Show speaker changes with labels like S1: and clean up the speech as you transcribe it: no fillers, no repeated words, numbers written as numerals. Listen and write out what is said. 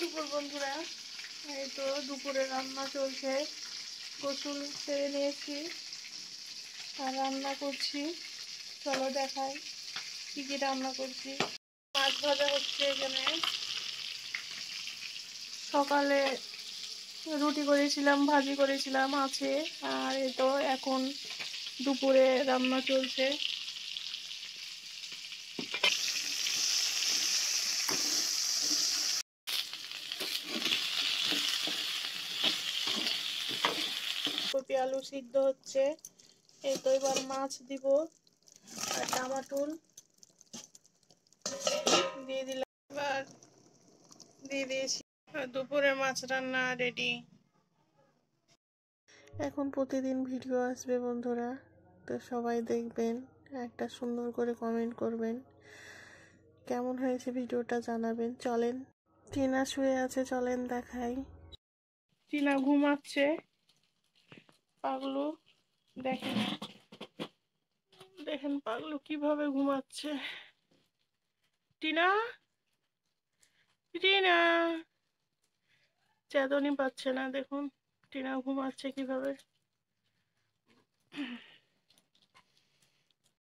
S1: দুপুর বন্ধুরা, এই তো দুপুরে রান্না চলছে। গোসল সেরে নিয়েছি আর রান্না করছি। চলো দেখাই কি কি রান্না করছি। মাছ ভাজা হচ্ছে এখানে। সকালে রুটি করেছিলাম, ভাজি করেছিলাম আছে। আর এই তো এখন দুপুরে রান্না চলছে। কপি আলু সিদ্ধ হচ্ছে। এই তো এবার মাছ দিব আর টমাটোল দিয়ে দিলাম। এবার দিয়ে দিয়েছি। দুপুরে মাছ রান্না রেডি। এখন প্রতিদিন ভিডিও আসবে বন্ধুরা, তো সবাই দেখবেন, একটা সুন্দর করে কমেন্ট করবেন, কেমন হয়েছে ভিডিওটা জানাবেন। চলেন, টিনা শুয়ে আছে, চলেন দেখাই। টিনা ঘুমাচ্ছে, পাগলু দেখেন, দেখেন পাগলু কিভাবে ঘুমাচ্ছে। টিনা, টিনা চেতনই পাচ্ছে না, দেখুন টিনা ঘুমাচ্ছে কিভাবে।